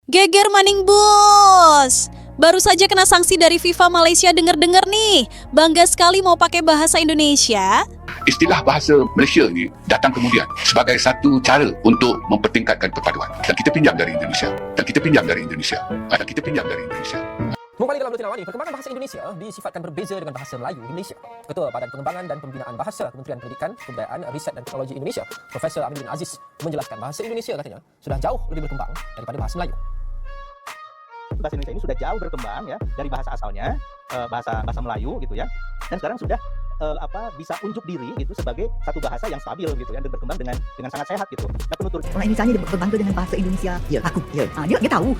Geger maning bos. Baru saja kena sanksi dari FIFA Malaysia, denger-denger nih. Bangga sekali mau pakai bahasa Indonesia. Istilah bahasa Malaysia ni datang kemudian sebagai satu cara untuk mempertingkatkan perpaduan. Dan kita pinjam dari Indonesia. Kembali dalam Buletin Awal ini, perkembangan bahasa Indonesia disifatkan berbeza dengan bahasa Melayu di Malaysia. Ketua Badan Pengembangan dan Pembinaan Bahasa Kementerian Pendidikan, Kebudayaan, Riset dan Teknologi Indonesia, Profesor Amin bin Aziz menjelaskan bahasa Indonesia katanya sudah jauh lebih berkembang daripada bahasa Melayu. Bahasa Indonesia ini sudah jauh berkembang ya dari bahasa asalnya, bahasa Melayu gitu ya, dan sekarang sudah bisa unjuk diri gitu sebagai satu bahasa yang stabil gitu ya, dan berkembang dengan sangat sehat gitu. Nah, penutur orang Indonesia ni dia berbangga dengan bahasa Indonesia. Ya. Aku. Ya. Dia tahu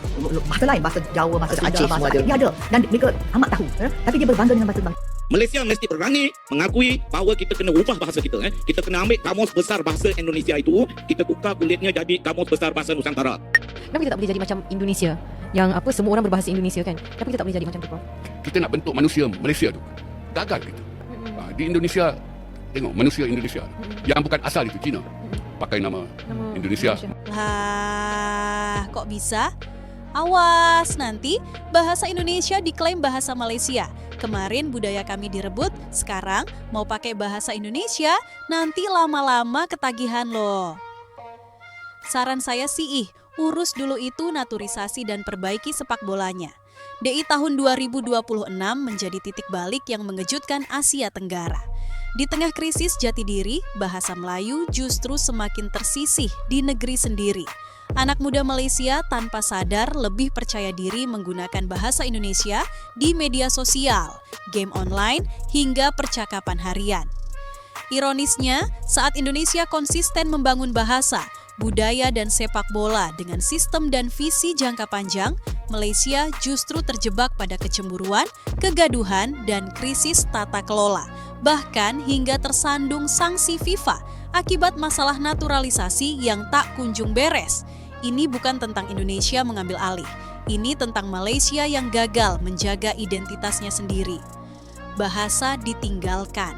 bahasa lain, bahasa Jawa, bahasa Aceh, bahasa semua ada. dia ada, dan mereka amat tahu. Tapi dia berbangga dengan bahasa bangsa. Malaysia mesti berani mengakui bahawa kita kena ubah bahasa kita. Kita kena ambil kamus besar bahasa Indonesia itu, kita tukar kulitnya jadi kamus besar bahasa Nusantara. Kenapa kita tak boleh jadi macam Indonesia? Yang semua orang berbahasa Indonesia kan? Kenapa kita tak boleh jadi macam tu, Prof? Kita nak bentuk manusia Malaysia tu. Gagal gitu. Di Indonesia, tengok manusia Indonesia. Yang bukan asal itu Cina. Pakai nama Indonesia. Lah, kok bisa? Awas, nanti bahasa Indonesia diklaim bahasa Malaysia. Kemarin budaya kami direbut, sekarang mau pakai bahasa Indonesia, nanti lama-lama ketagihan loh. Saran saya sih, urus dulu itu naturisasi dan perbaiki sepak bolanya. DI tahun 2026 menjadi titik balik yang mengejutkan Asia Tenggara. Di tengah krisis jati diri, bahasa Melayu justru semakin tersisih di negeri sendiri. Anak muda Malaysia tanpa sadar lebih percaya diri menggunakan bahasa Indonesia di media sosial, game online, hingga percakapan harian. Ironisnya, saat Indonesia konsisten membangun bahasa, budaya dan sepak bola dengan sistem dan visi jangka panjang, Malaysia justru terjebak pada kecemburuan, kegaduhan, dan krisis tata kelola, bahkan hingga tersandung sanksi FIFA akibat masalah naturalisasi yang tak kunjung beres. Ini bukan tentang Indonesia mengambil alih, ini tentang Malaysia yang gagal menjaga identitasnya sendiri. Bahasa ditinggalkan.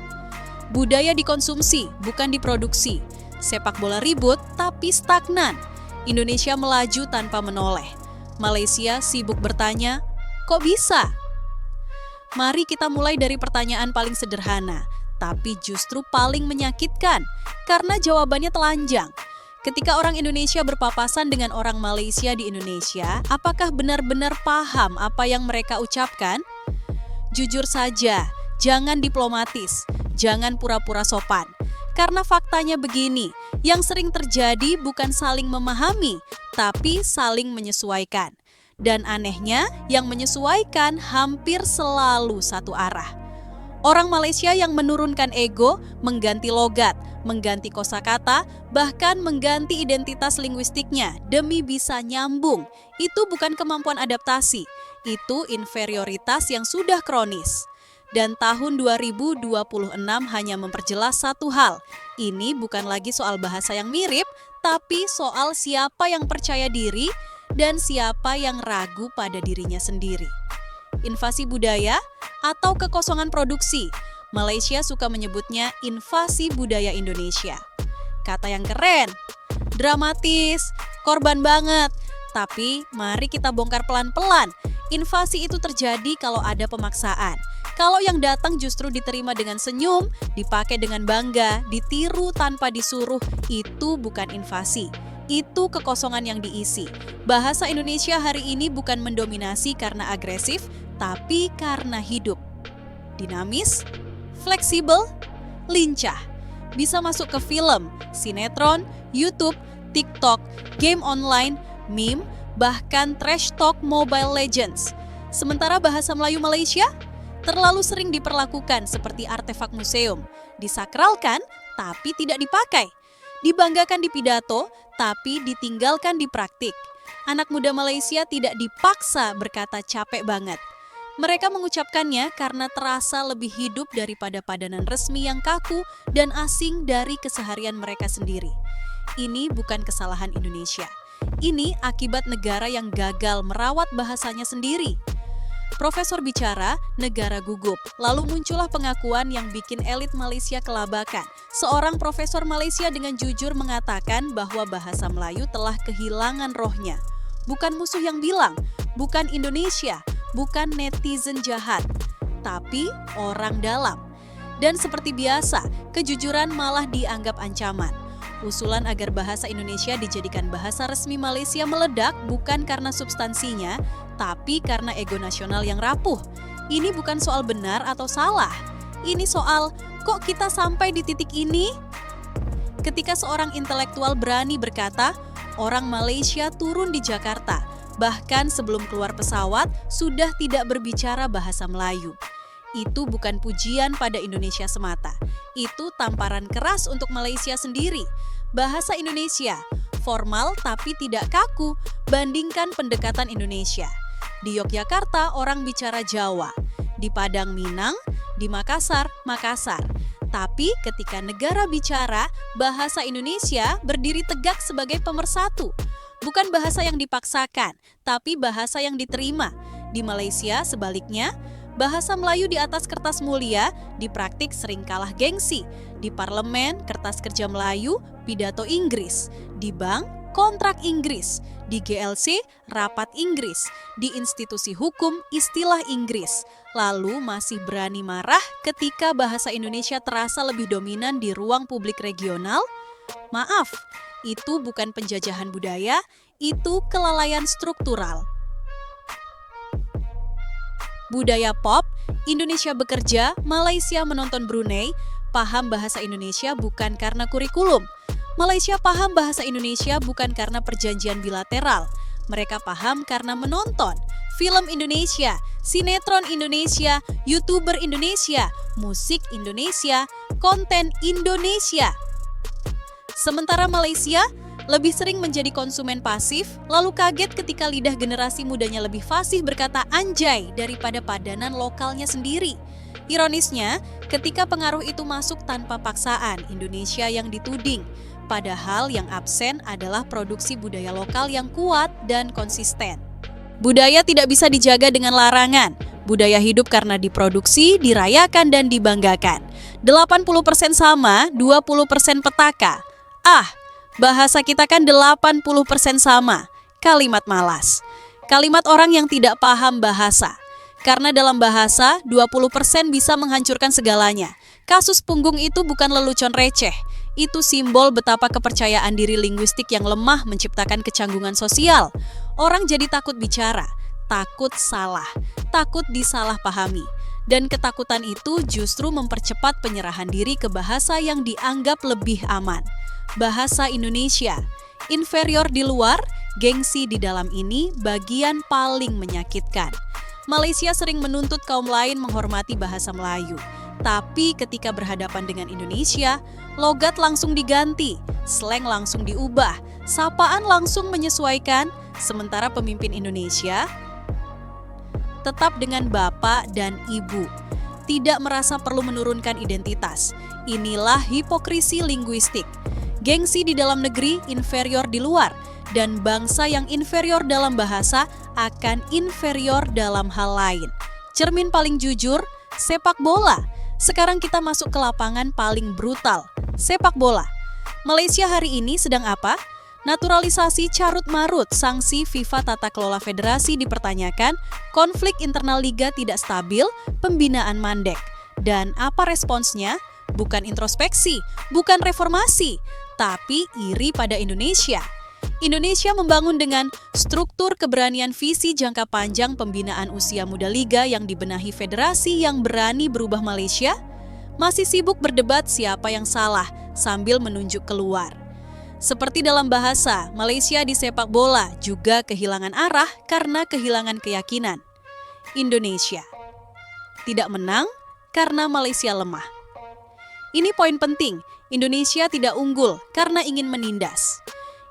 Budaya dikonsumsi, bukan diproduksi. Sepak bola ribut, tapi stagnan. Indonesia melaju tanpa menoleh. Malaysia sibuk bertanya, kok bisa? Mari kita mulai dari pertanyaan paling sederhana, tapi justru paling menyakitkan, karena jawabannya telanjang. Ketika orang Indonesia berpapasan dengan orang Malaysia di Indonesia, apakah benar-benar paham apa yang mereka ucapkan? Jujur saja, jangan diplomatis, jangan pura-pura sopan. Karena faktanya begini, yang sering terjadi bukan saling memahami, tapi saling menyesuaikan. Dan anehnya, yang menyesuaikan hampir selalu satu arah. Orang Malaysia yang menurunkan ego, mengganti logat, mengganti kosakata, bahkan mengganti identitas linguistiknya demi bisa nyambung. Itu bukan kemampuan adaptasi, itu inferioritas yang sudah kronis. Dan tahun 2026 hanya memperjelas satu hal. Ini bukan lagi soal bahasa yang mirip, tapi soal siapa yang percaya diri dan siapa yang ragu pada dirinya sendiri. Invasi budaya atau kekosongan produksi. Malaysia suka menyebutnya invasi budaya Indonesia. Kata yang keren, dramatis, korban banget. Tapi mari kita bongkar pelan-pelan. Invasi itu terjadi kalau ada pemaksaan. Kalau yang datang justru diterima dengan senyum, dipakai dengan bangga, ditiru tanpa disuruh, itu bukan invasi. Itu kekosongan yang diisi. Bahasa Indonesia hari ini bukan mendominasi karena agresif, tapi karena hidup. Dinamis, fleksibel, lincah. Bisa masuk ke film, sinetron, YouTube, TikTok, game online, meme, bahkan trash talk Mobile Legends. Sementara bahasa Melayu Malaysia terlalu sering diperlakukan seperti artefak museum, disakralkan tapi tidak dipakai, dibanggakan di pidato tapi ditinggalkan di praktik. Anak muda Malaysia tidak dipaksa berkata capek banget. Mereka mengucapkannya karena terasa lebih hidup daripada padanan resmi yang kaku dan asing dari keseharian mereka sendiri. Ini bukan kesalahan Indonesia. Ini akibat negara yang gagal merawat bahasanya sendiri. Profesor bicara, negara gugup. Lalu muncullah pengakuan yang bikin elit Malaysia kelabakan. Seorang profesor Malaysia dengan jujur mengatakan bahwa bahasa Melayu telah kehilangan rohnya. bukan musuh yang bilang, bukan Indonesia, bukan netizen jahat, tapi orang dalam. Dan seperti biasa, kejujuran malah dianggap ancaman. Usulan agar bahasa Indonesia dijadikan bahasa resmi Malaysia meledak bukan karena substansinya, tapi karena ego nasional yang rapuh. Ini bukan soal benar atau salah. Ini soal, kok kita sampai di titik ini? Ketika seorang intelektual berani berkata, orang Malaysia turun di Jakarta, bahkan sebelum keluar pesawat sudah tidak berbicara bahasa Melayu. Itu bukan pujian pada Indonesia semata. Itu tamparan keras untuk Malaysia sendiri. Bahasa Indonesia, formal tapi tidak kaku, bandingkan pendekatan Indonesia. Di Yogyakarta orang bicara Jawa, di Padang Minang, di Makassar, Makassar. Tapi ketika negara bicara, bahasa Indonesia berdiri tegak sebagai pemersatu. Bukan bahasa yang dipaksakan, tapi bahasa yang diterima. Di Malaysia sebaliknya, bahasa Melayu di atas kertas mulia, di praktik sering kalah gengsi. Di parlemen, kertas kerja Melayu, pidato Inggris. Di bank, kontrak Inggris. Di GLC, rapat Inggris. Di institusi hukum, istilah Inggris. Lalu masih berani marah ketika bahasa Indonesia terasa lebih dominan di ruang publik regional? Maaf, itu bukan penjajahan budaya, itu kelalaian struktural. Budaya pop, Indonesia bekerja, Malaysia menonton Brunei, paham bahasa Indonesia bukan karena kurikulum. Malaysia paham bahasa Indonesia bukan karena perjanjian bilateral. Mereka paham karena menonton film Indonesia, sinetron Indonesia, YouTuber Indonesia, musik Indonesia, konten Indonesia. Sementara Malaysia lebih sering menjadi konsumen pasif, lalu kaget ketika lidah generasi mudanya lebih fasih berkata anjay daripada padanan lokalnya sendiri. Ironisnya, ketika pengaruh itu masuk tanpa paksaan, Indonesia yang dituding. Padahal yang absen adalah produksi budaya lokal yang kuat dan konsisten. Budaya tidak bisa dijaga dengan larangan. Budaya hidup karena diproduksi, dirayakan, dan dibanggakan. 80% sama, 20% petaka. Bahasa kita kan 80% sama. Kalimat malas. Kalimat orang yang tidak paham bahasa. Karena dalam bahasa, 20% bisa menghancurkan segalanya. Kasus punggung itu bukan lelucon receh. Itu simbol betapa kepercayaan diri linguistik yang lemah menciptakan kecanggungan sosial. Orang jadi takut bicara, takut salah, takut disalahpahami. Dan ketakutan itu justru mempercepat penyerahan diri ke bahasa yang dianggap lebih aman. Bahasa Indonesia, inferior di luar, gengsi di dalam ini bagian paling menyakitkan. Malaysia sering menuntut kaum lain menghormati bahasa Melayu. Tapi ketika berhadapan dengan Indonesia, logat langsung diganti, slang langsung diubah, sapaan langsung menyesuaikan, sementara pemimpin Indonesia tetap dengan bapak dan ibu. Tidak merasa perlu menurunkan identitas. Inilah hipokrisi linguistik. Gengsi di dalam negeri, inferior di luar. Dan bangsa yang inferior dalam bahasa akan inferior dalam hal lain. Cermin paling jujur, sepak bola. Sekarang kita masuk ke lapangan paling brutal, sepak bola. Malaysia hari ini sedang apa? Naturalisasi carut-marut, sanksi FIFA tata kelola federasi dipertanyakan, konflik internal liga tidak stabil, pembinaan mandek. Dan apa responsnya? Bukan introspeksi, bukan reformasi, tapi iri pada Indonesia. Indonesia membangun dengan struktur keberanian visi jangka panjang pembinaan usia muda liga yang dibenahi federasi yang berani berubah Malaysia, masih sibuk berdebat siapa yang salah sambil menunjuk keluar. Seperti dalam bahasa, Malaysia di sepak bola juga kehilangan arah karena kehilangan keyakinan. Indonesia tidak menang karena Malaysia lemah. Ini poin penting, Indonesia tidak unggul karena ingin menindas.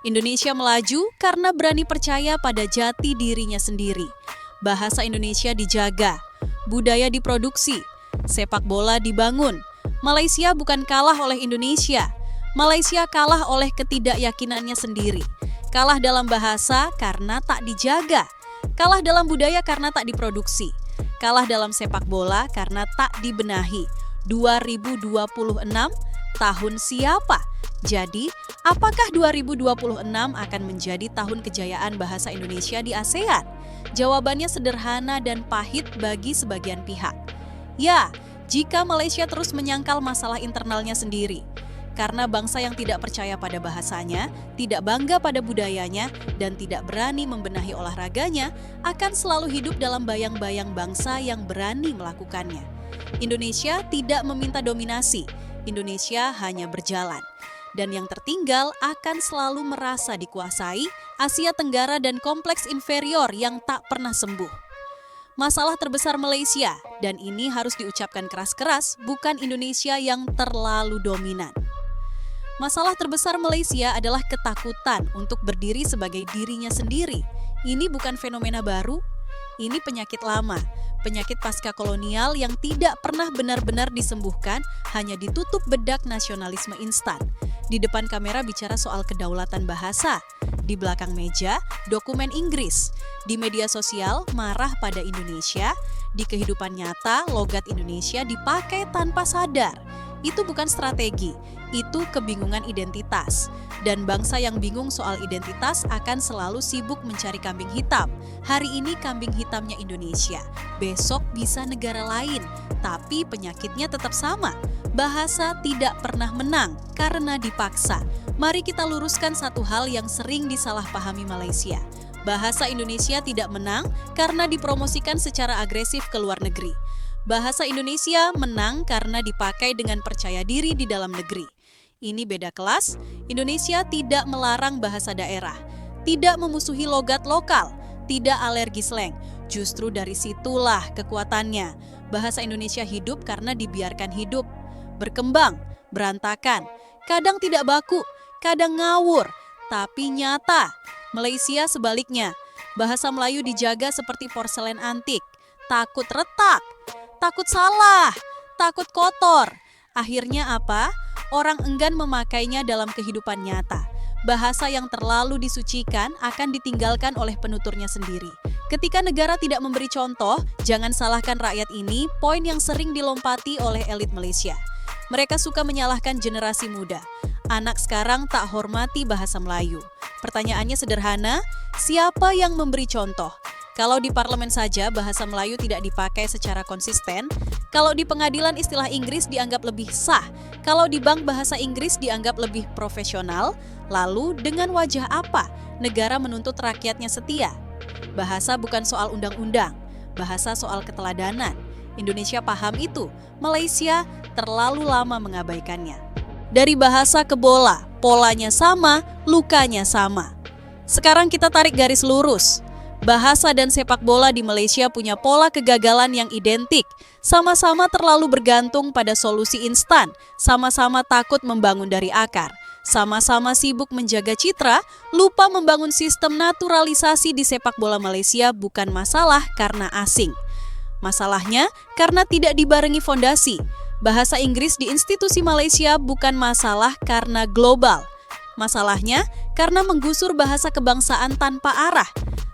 Indonesia melaju karena berani percaya pada jati dirinya sendiri. Bahasa Indonesia dijaga, budaya diproduksi, sepak bola dibangun. Malaysia bukan kalah oleh Indonesia. Malaysia kalah oleh ketidakyakinannya sendiri. Kalah dalam bahasa karena tak dijaga. Kalah dalam budaya karena tak diproduksi. Kalah dalam sepak bola karena tak dibenahi. 2026 Tahun siapa? Jadi, apakah 2026 akan menjadi tahun kejayaan bahasa Indonesia di ASEAN? Jawabannya sederhana dan pahit bagi sebagian pihak. Ya, jika Malaysia terus menyangkal masalah internalnya sendiri. Karena bangsa yang tidak percaya pada bahasanya, tidak bangga pada budayanya, dan tidak berani membenahi olahraganya, akan selalu hidup dalam bayang-bayang bangsa yang berani melakukannya. Indonesia tidak meminta dominasi, Indonesia hanya berjalan. Dan yang tertinggal akan selalu merasa dikuasai Asia Tenggara dan kompleks inferior yang tak pernah sembuh. Masalah terbesar Malaysia, dan ini harus diucapkan keras-keras, bukan Indonesia yang terlalu dominan. Masalah terbesar Malaysia adalah ketakutan untuk berdiri sebagai dirinya sendiri. Ini bukan fenomena baru, ini penyakit lama. Penyakit pasca kolonial yang tidak pernah benar-benar disembuhkan, hanya ditutup bedak nasionalisme instan. Di depan kamera bicara soal kedaulatan bahasa, di belakang meja dokumen Inggris, di media sosial marah pada Indonesia, di kehidupan nyata logat Indonesia dipakai tanpa sadar. Itu bukan strategi, itu kebingungan identitas. Dan bangsa yang bingung soal identitas akan selalu sibuk mencari kambing hitam. Hari ini kambing hitamnya Indonesia, besok bisa negara lain, tapi penyakitnya tetap sama. Bahasa tidak pernah menang karena dipaksa. Mari kita luruskan satu hal yang sering disalahpahami Malaysia. Bahasa Indonesia tidak menang karena dipromosikan secara agresif ke luar negeri. Bahasa Indonesia menang karena dipakai dengan percaya diri di dalam negeri. Ini beda kelas. Indonesia tidak melarang bahasa daerah, tidak memusuhi logat lokal, tidak alergi slang. Justru dari situlah kekuatannya. Bahasa Indonesia hidup karena dibiarkan hidup, berkembang, berantakan, kadang tidak baku, kadang ngawur, tapi nyata. Malaysia sebaliknya, bahasa Melayu dijaga seperti porselen antik, takut retak, takut salah, takut kotor. Akhirnya apa? Orang enggan memakainya dalam kehidupan nyata. Bahasa yang terlalu disucikan akan ditinggalkan oleh penuturnya sendiri. Ketika negara tidak memberi contoh, jangan salahkan rakyat ini, poin yang sering dilompati oleh elit Malaysia. Mereka suka menyalahkan generasi muda. Anak sekarang tak hormati bahasa Melayu. Pertanyaannya sederhana, siapa yang memberi contoh? Kalau di parlemen saja bahasa Melayu tidak dipakai secara konsisten, kalau di pengadilan istilah Inggris dianggap lebih sah, kalau di bank bahasa Inggris dianggap lebih profesional, lalu dengan wajah apa negara menuntut rakyatnya setia? Bahasa bukan soal undang-undang, bahasa soal keteladanan. Indonesia paham itu, Malaysia terlalu lama mengabaikannya. Dari bahasa ke bola, polanya sama, lukanya sama. Sekarang kita tarik garis lurus. Bahasa dan sepak bola di Malaysia punya pola kegagalan yang identik. Sama-sama terlalu bergantung pada solusi instan, sama-sama takut membangun dari akar, sama-sama sibuk menjaga citra, lupa membangun sistem naturalisasi di sepak bola Malaysia bukan masalah karena asing. Masalahnya karena tidak dibarengi fondasi. Bahasa Inggris di institusi Malaysia bukan masalah karena global. Masalahnya karena menggusur bahasa kebangsaan tanpa arah.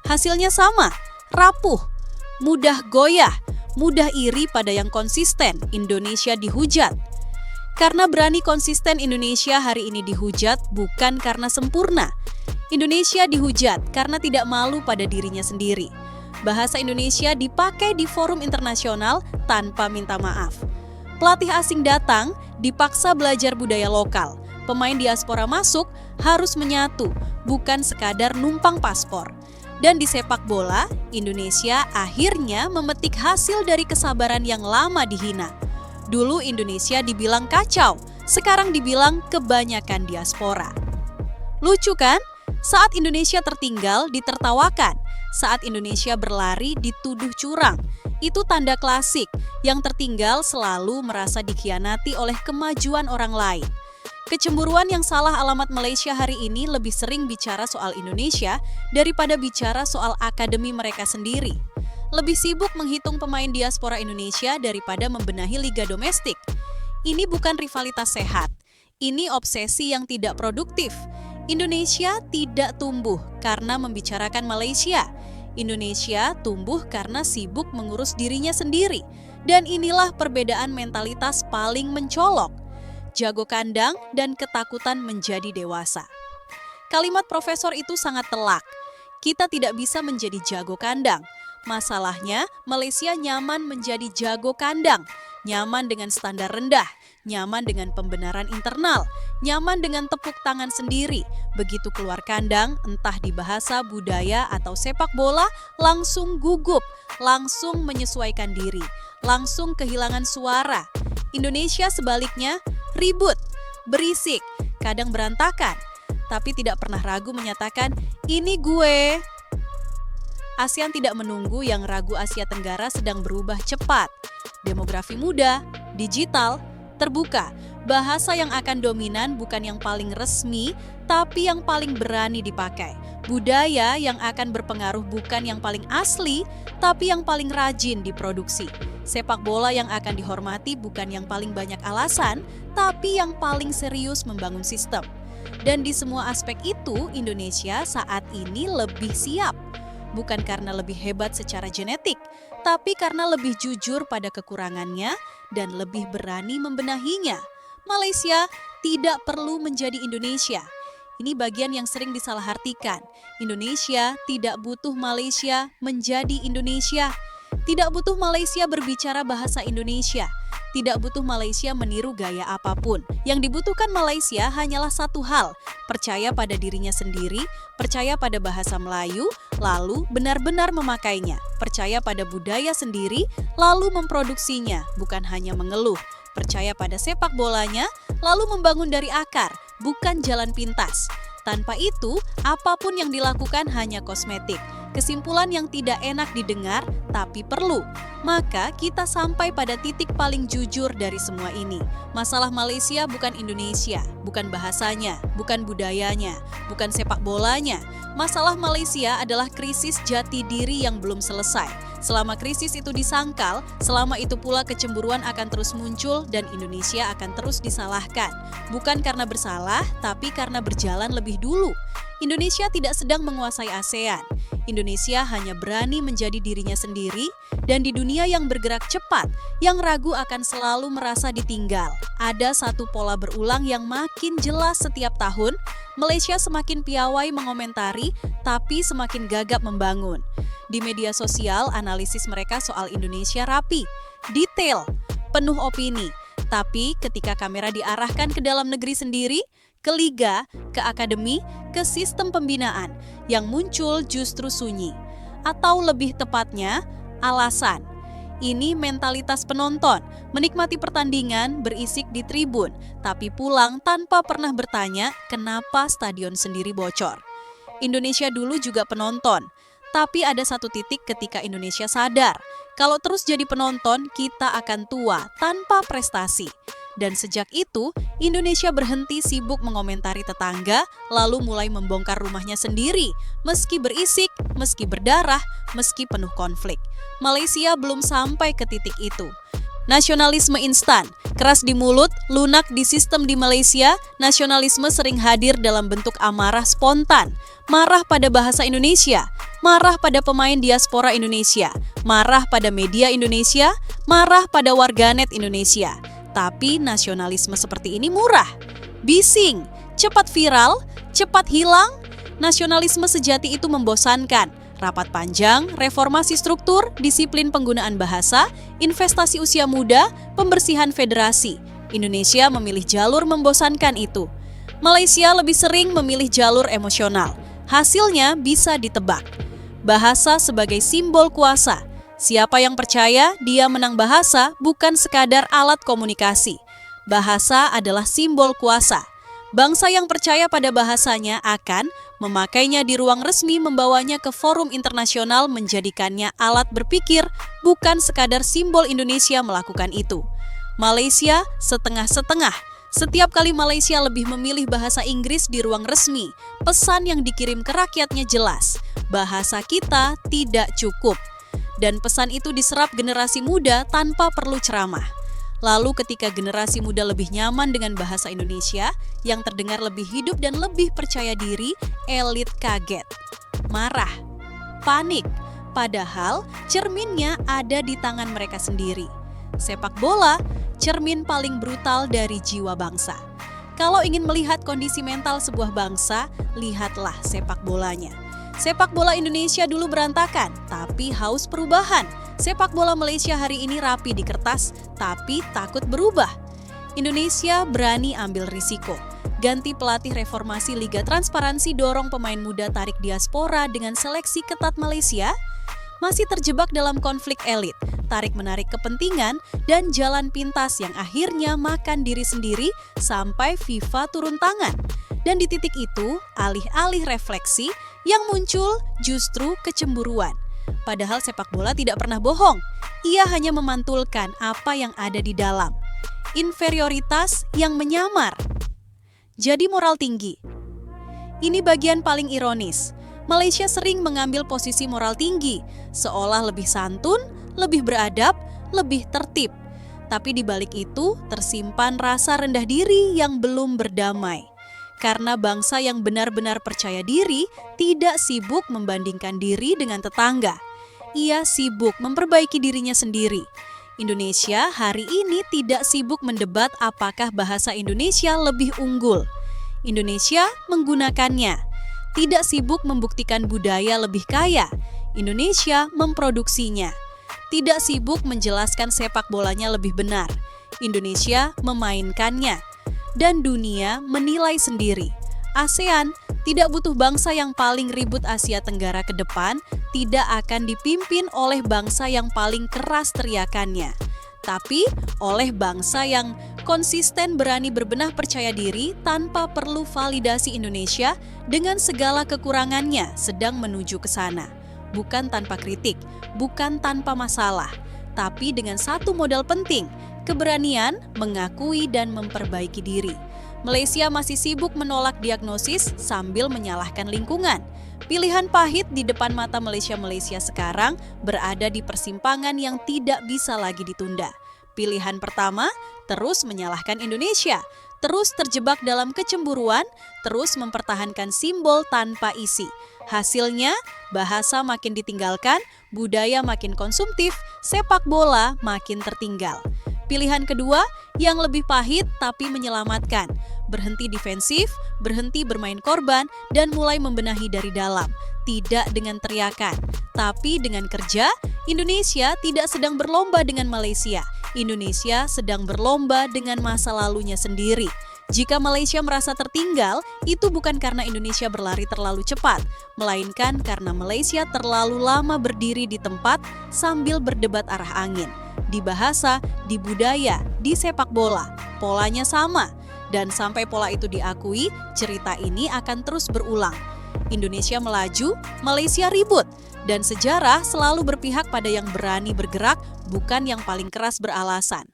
Hasilnya sama, rapuh, mudah goyah, mudah iri pada yang konsisten, Indonesia dihujat. Karena berani konsisten Indonesia hari ini dihujat bukan karena sempurna. Indonesia dihujat karena tidak malu pada dirinya sendiri. Bahasa Indonesia dipakai di forum internasional tanpa minta maaf. Pelatih asing datang, dipaksa belajar budaya lokal. Pemain diaspora masuk harus menyatu, bukan sekadar numpang paspor. Dan di sepak bola, Indonesia akhirnya memetik hasil dari kesabaran yang lama dihina. Dulu Indonesia dibilang kacau, sekarang dibilang kebanyakan diaspora. Lucu kan? Saat Indonesia tertinggal, ditertawakan. Saat Indonesia berlari, dituduh curang. Itu tanda klasik, yang tertinggal selalu merasa dikhianati oleh kemajuan orang lain. Kecemburuan yang salah alamat Malaysia hari ini lebih sering bicara soal Indonesia daripada bicara soal akademi mereka sendiri. Lebih sibuk menghitung pemain diaspora Indonesia daripada membenahi liga domestik. Ini bukan rivalitas sehat. Ini obsesi yang tidak produktif. Indonesia tidak tumbuh karena membicarakan Malaysia. Indonesia tumbuh karena sibuk mengurus dirinya sendiri. Dan inilah perbedaan mentalitas paling mencolok. jago kandang, dan ketakutan menjadi dewasa. Kalimat profesor itu sangat telak. Kita tidak bisa menjadi jago kandang. Masalahnya, Malaysia nyaman menjadi jago kandang, nyaman dengan standar rendah, nyaman dengan pembenaran internal, nyaman dengan tepuk tangan sendiri. Begitu keluar kandang, entah di bahasa, budaya, atau sepak bola, langsung gugup, langsung menyesuaikan diri, langsung kehilangan suara. Indonesia sebaliknya, ribut, berisik, kadang berantakan, tapi tidak pernah ragu menyatakan, "Ini gue." ASEAN tidak menunggu yang ragu. Asia Tenggara sedang berubah cepat. Demografi muda, digital, terbuka. Bahasa yang akan dominan bukan yang paling resmi, tapi yang paling berani dipakai. Budaya yang akan berpengaruh bukan yang paling asli, tapi yang paling rajin diproduksi. Sepak bola yang akan dihormati bukan yang paling banyak alasan, tapi yang paling serius membangun sistem. Dan di semua aspek itu, Indonesia saat ini lebih siap. Bukan karena lebih hebat secara genetik, tapi karena lebih jujur pada kekurangannya dan lebih berani membenahinya. Malaysia tidak perlu menjadi Indonesia. Ini bagian yang sering disalahartikan. Indonesia tidak butuh Malaysia menjadi Indonesia. Tidak butuh Malaysia berbicara bahasa Indonesia. Tidak butuh Malaysia meniru gaya apapun. Yang dibutuhkan Malaysia hanyalah satu hal, percaya pada dirinya sendiri, percaya pada bahasa Melayu, lalu benar-benar memakainya. Percaya pada budaya sendiri, lalu memproduksinya, bukan hanya mengeluh. Percaya pada sepak bolanya, lalu membangun dari akar, bukan jalan pintas. Tanpa itu, apapun yang dilakukan hanya kosmetik. Kesimpulan yang tidak enak didengar, tapi perlu. Maka kita sampai pada titik paling jujur dari semua ini. Masalah Malaysia bukan Indonesia, bukan bahasanya, bukan budayanya, bukan sepak bolanya. Masalah Malaysia adalah krisis jati diri yang belum selesai. Selama krisis itu disangkal, selama itu pula kecemburuan akan terus muncul dan Indonesia akan terus disalahkan. Bukan karena bersalah, tapi karena berjalan lebih dulu. Indonesia tidak sedang menguasai ASEAN. Indonesia hanya berani menjadi dirinya sendiri, dan di dunia yang bergerak cepat, yang ragu akan selalu merasa ditinggal. Ada satu pola berulang yang makin jelas setiap tahun. Malaysia semakin piawai mengomentari, tapi semakin gagap membangun. Di media sosial, analisis mereka soal Indonesia rapi, detail, penuh opini. Tapi ketika kamera diarahkan ke dalam negeri sendiri, ke liga, ke akademi, ke sistem pembinaan, yang muncul justru sunyi. Atau lebih tepatnya, alasan. Ini mentalitas penonton, menikmati pertandingan, berisik di tribun, tapi pulang tanpa pernah bertanya kenapa stadion sendiri bocor. Indonesia dulu juga penonton, tapi ada satu titik ketika Indonesia sadar, kalau terus jadi penonton, kita akan tua tanpa prestasi. Dan sejak itu, Indonesia berhenti sibuk mengomentari tetangga, lalu mulai membongkar rumahnya sendiri, meski berisik, meski berdarah, meski penuh konflik. Malaysia belum sampai ke titik itu. Nasionalisme instan, keras di mulut, lunak di sistem di Malaysia. Nasionalisme sering hadir dalam bentuk amarah spontan, marah pada bahasa Indonesia, marah pada pemain diaspora Indonesia, marah pada media Indonesia, marah pada warganet Indonesia. Tapi nasionalisme seperti ini murah, bising, cepat viral, cepat hilang. Nasionalisme sejati itu membosankan. Rapat panjang, reformasi struktur, disiplin penggunaan bahasa, investasi usia muda, pembersihan federasi. Indonesia memilih jalur membosankan itu. Malaysia lebih sering memilih jalur emosional. Hasilnya bisa ditebak. Bahasa sebagai simbol kuasa. Siapa yang percaya dia menang bahasa bukan sekadar alat komunikasi. Bahasa adalah simbol kuasa. Bangsa yang percaya pada bahasanya akan memakainya di ruang resmi, membawanya ke forum internasional, menjadikannya alat berpikir, bukan sekadar simbol Indonesia melakukan itu. Malaysia setengah-setengah. Setiap kali Malaysia lebih memilih bahasa Inggris di ruang resmi, pesan yang dikirim ke rakyatnya jelas, bahasa kita tidak cukup. Dan pesan itu diserap generasi muda tanpa perlu ceramah. Lalu ketika generasi muda lebih nyaman dengan bahasa Indonesia, yang terdengar lebih hidup dan lebih percaya diri, elit kaget, marah, panik. Padahal cerminnya ada di tangan mereka sendiri. Sepak bola cermin paling brutal dari jiwa bangsa. Kalau ingin melihat kondisi mental sebuah bangsa, lihatlah sepak bolanya. Sepak bola Indonesia dulu berantakan, tapi haus perubahan. Sepak bola Malaysia hari ini rapi di kertas, tapi takut berubah. Indonesia berani ambil risiko. Ganti pelatih, reformasi Liga Transparansi, dorong pemain muda, tarik diaspora dengan seleksi ketat Malaysia. Masih terjebak dalam konflik elit, tarik-menarik kepentingan, dan jalan pintas yang akhirnya makan diri sendiri sampai FIFA turun tangan. Dan di titik itu, alih-alih refleksi, yang muncul justru kecemburuan. Padahal sepak bola tidak pernah bohong. Ia hanya memantulkan apa yang ada di dalam. Inferioritas yang menyamar. Jadi moral tinggi. Ini bagian paling ironis. Malaysia sering mengambil posisi moral tinggi, seolah lebih santun, lebih beradab, lebih tertib. Tapi di balik itu tersimpan rasa rendah diri yang belum berdamai. Karena bangsa yang benar-benar percaya diri tidak sibuk membandingkan diri dengan tetangga. Ia sibuk memperbaiki dirinya sendiri. Indonesia hari ini tidak sibuk mendebat apakah bahasa Indonesia lebih unggul. Indonesia menggunakannya. Tidak sibuk membuktikan budaya lebih kaya. Indonesia memproduksinya. Tidak sibuk menjelaskan sepak bolanya lebih benar. Indonesia memainkannya. Dan dunia menilai sendiri. ASEAN tidak butuh bangsa yang paling ribut Asia Tenggara ke depan, tidak akan dipimpin oleh bangsa yang paling keras teriakannya. Tapi oleh bangsa yang konsisten berani berbenah percaya diri tanpa perlu validasi. Indonesia dengan segala kekurangannya sedang menuju ke sana. Bukan tanpa kritik, bukan tanpa masalah, tapi dengan satu modal penting, keberanian mengakui dan memperbaiki diri. Malaysia masih sibuk menolak diagnosis sambil menyalahkan lingkungan. Pilihan pahit di depan mata Malaysia sekarang berada di persimpangan yang tidak bisa lagi ditunda. Pilihan pertama, terus menyalahkan Indonesia, terus terjebak dalam kecemburuan, terus mempertahankan simbol tanpa isi. Hasilnya, bahasa makin ditinggalkan, budaya makin konsumtif, sepak bola makin tertinggal. Pilihan kedua yang lebih pahit tapi menyelamatkan. Berhenti defensif, berhenti bermain korban, dan mulai membenahi dari dalam. Tidak dengan teriakan, tapi dengan kerja. Indonesia tidak sedang berlomba dengan Malaysia. Indonesia sedang berlomba dengan masa lalunya sendiri. Jika Malaysia merasa tertinggal, itu bukan karena Indonesia berlari terlalu cepat, melainkan karena Malaysia terlalu lama berdiri di tempat sambil berdebat arah angin. Di bahasa, di budaya, di sepak bola, polanya sama. Dan sampai pola itu diakui, cerita ini akan terus berulang. Indonesia melaju, Malaysia ribut. Dan sejarah selalu berpihak pada yang berani bergerak, bukan yang paling keras beralasan.